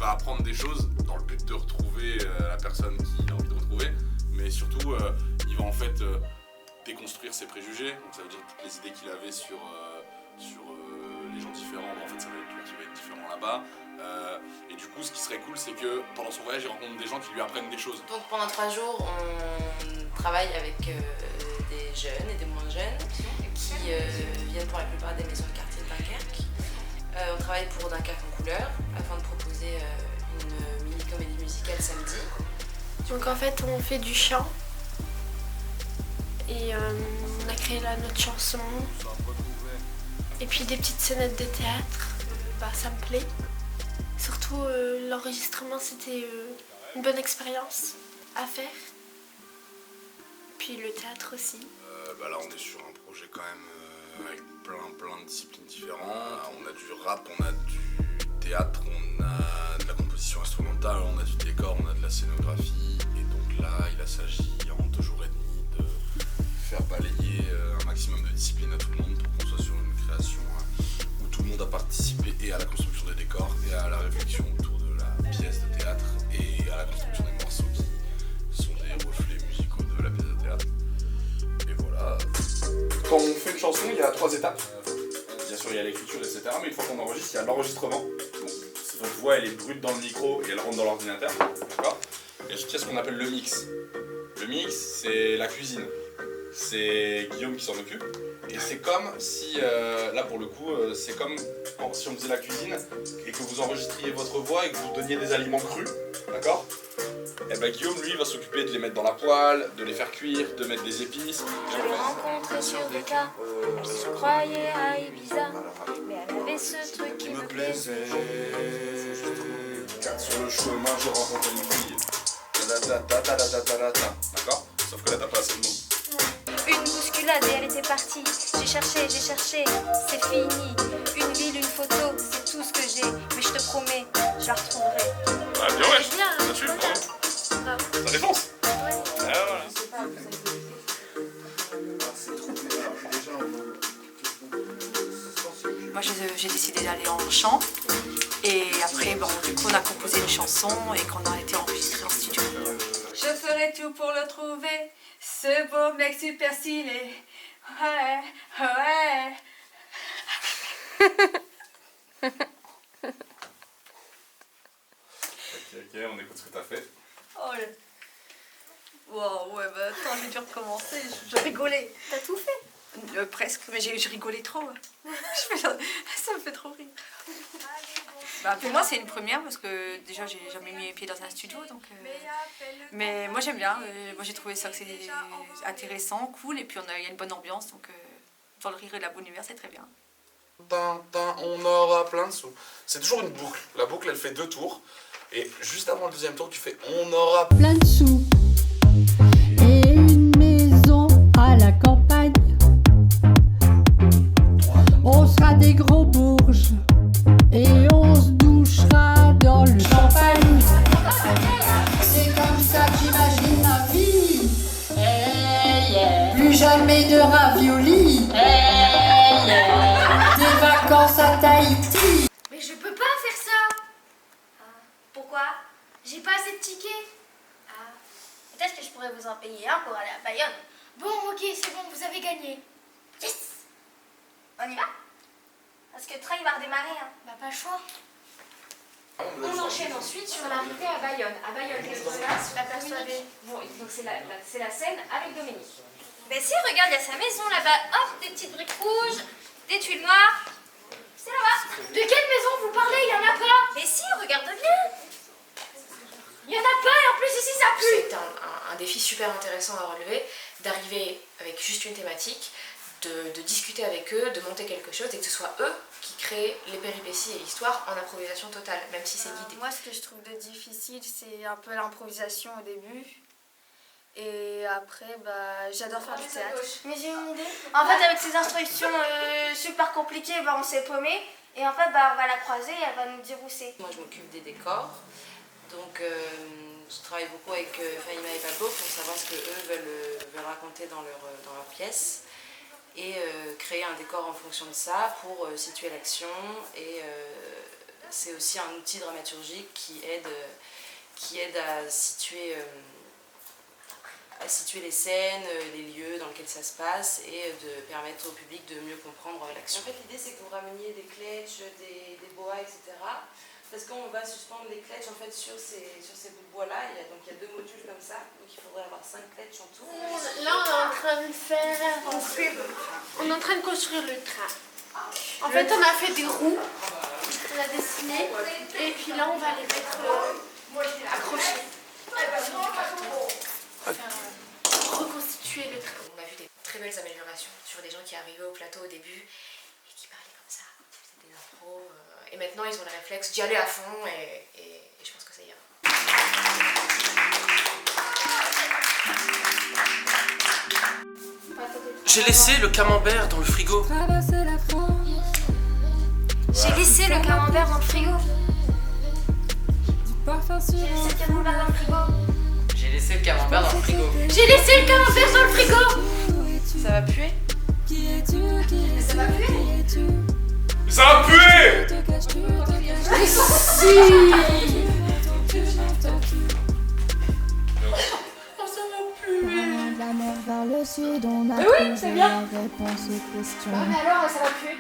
va apprendre des choses dans le but de retrouver la personne qu'il a envie de retrouver, mais surtout il va en fait déconstruire ses préjugés, donc ça veut dire toutes les idées qu'il avait sur les gens différents, en fait ça va être lui qui va être différent là-bas. Et du coup ce qui serait cool c'est que pendant son voyage il rencontre des gens qui lui apprennent des choses. Donc pendant 3 jours on travaille avec des jeunes et des moins jeunes qui viennent pour la plupart des maisons de quartier de Dunkerque. On travaille pour Dunkerque en couleur afin de proposer une mini-comédie musicale samedi. Donc en fait on fait du chant et on a créé là notre chanson et puis des petites scénettes de théâtre, ça me plaît. Surtout l'enregistrement c'était une bonne expérience à faire. Puis le théâtre aussi. Là on est sur un projet quand même avec plein de disciplines différentes. On a du rap, on a du théâtre, on a de la composition instrumentale, on a du décor, on a de la scénographie. Et donc là il s'agit en 2 jours et demi de faire balayer un maximum de disciplines à tout le monde pour qu'on soit sur une création où tout le monde a participé et à la construction des décors et à la réflexion autour de la pièce de théâtre et à la construction des morceaux qui sont des reflets musicaux de la pièce de théâtre. Et voilà. Quand on fait une chanson, il y a 3 étapes. Bien sûr, il y a l'écriture, etc. Mais une fois qu'on enregistre, il y a l'enregistrement. Donc, votre voix, elle est brute dans le micro et elle rentre dans l'ordinateur. D'accord ? Et ensuite, il y a ce qu'on appelle le mix. Le mix, c'est la cuisine. C'est Guillaume qui s'en occupe. Et c'est comme si, là pour le coup, c'est comme si on faisait la cuisine et que vous enregistriez votre voix et que vous donniez des aliments crus. D'accord ? Et ben Guillaume, lui, va s'occuper de les mettre dans la poêle, de les faire cuire, de mettre des épices. Je l'ai rencontrée sur des cas, elle se croyait à Ibiza, mais elle avait ce truc qui me plaisait. Sur le chemin, j'ai rencontré une fille. D'accord ? Sauf que là, t'as pas assez de mots. Une bousculade et elle était partie. J'ai cherché, c'est fini. Une ville, une photo, c'est tout ce que j'ai. Mais je te promets, je la retrouverai. Ah, bien ouais, ça suit, bravo. Ça défonce. Ouais. Ah, voilà. Moi j'ai décidé d'aller en chant et après du coup on a composé une chanson et qu'on a été enregistré en studio. Je ferai tout pour le trouver, ce beau mec super stylé. Ouais, ouais. Ok, on écoute ce que t'as fait. Oh là. Wow, ouais, bah attends, j'ai dû recommencer, je rigolais. T'as tout fait? Presque, mais j'ai rigolé trop. Ça me fait trop rire. Pour moi c'est une première parce que déjà j'ai jamais mis les pieds dans un studio donc mais moi j'aime bien, moi j'ai trouvé ça que c'est intéressant, cool et puis il y a une bonne ambiance donc dans le rire et la bonne humeur c'est très bien. On aura plein de sous. C'est toujours une boucle. La boucle elle fait 2 tours et juste avant le 2e tour tu fais on aura plein de sous et une maison à la campagne. On sera des gros bourges et on se douchera dans le champagne. C'est comme ça que j'imagine ma vie. Hey, yeah. Plus jamais de raviolis. Hey, yeah. Des vacances à Tahiti. Mais je peux pas faire ça. Pourquoi? J'ai pas assez de tickets. Peut-être que je pourrais vous en payer un pour aller à Bayonne. Bon, ok, c'est bon, vous avez gagné. Yes! On y va? Parce que le train il va redémarrer. Hein. Bah pas le choix. On enchaîne ensuite sur l'arrivée à Bayonne. À Bayonne, qu'est-ce qui se passe? Bon, donc c'est la scène avec Dominique. Ben si, regarde, il y a sa maison là-bas. Hop, des petites briques rouges, des tuiles noires. C'est là-bas. De quelle maison vous parlez? Il y en a pas. Mais si, regarde bien. Il y en a pas et en plus ici ça pue. C'est un défi super intéressant à relever, d'arriver avec juste une thématique, de discuter avec eux, de monter quelque chose et que ce soit eux qui créent les péripéties et l'histoire en improvisation totale, même si c'est guidé. Moi, ce que je trouve de difficile, c'est un peu l'improvisation au début. Et après, j'adore faire du théâtre. Mais j'ai une idée. En fait, avec ces instructions super compliquées, on s'est paumé. Et en fait, on va la croiser et elle va nous dire où c'est. Moi, je m'occupe des décors. Donc, je travaille beaucoup avec Fahima et Pablo pour savoir ce qu'eux veulent raconter dans leur pièce et créer un décor en fonction de ça pour situer l'action et C'est aussi un outil dramaturgique qui aide à situer les scènes, les lieux dans lesquels ça se passe et de permettre au public de mieux comprendre l'action. En fait, l'idée c'est que vous rameniez des cletches, des boas, etc. Parce qu'on va suspendre les cletches en fait, sur ces bouts de bois là. Donc il y a 2 modules comme ça, donc il faudrait avoir 5 cletches en tout. Là on est en train de faire... On est en train de construire le train. En fait on a fait des roues, on a dessiné, et puis là on va les mettre accrochés. Reconstituer le train. On a vu des très belles améliorations sur des gens qui arrivaient au plateau au début et qui parlaient comme ça, qui faisaient des impros. Et maintenant ils ont le réflexe d'y aller à fond et je pense que ça ira. J'ai laissé le camembert dans le frigo. J'ai laissé le camembert dans le frigo. J'ai laissé le camembert dans le frigo. J'ai laissé le camembert dans le frigo. J'ai laissé le camembert dans le frigo. Ça va puer? Ça va puer? Ça a pué! De la mer vers le sud, on a oui, c'est bien. réponse aux questions. Mais alors ça va puer.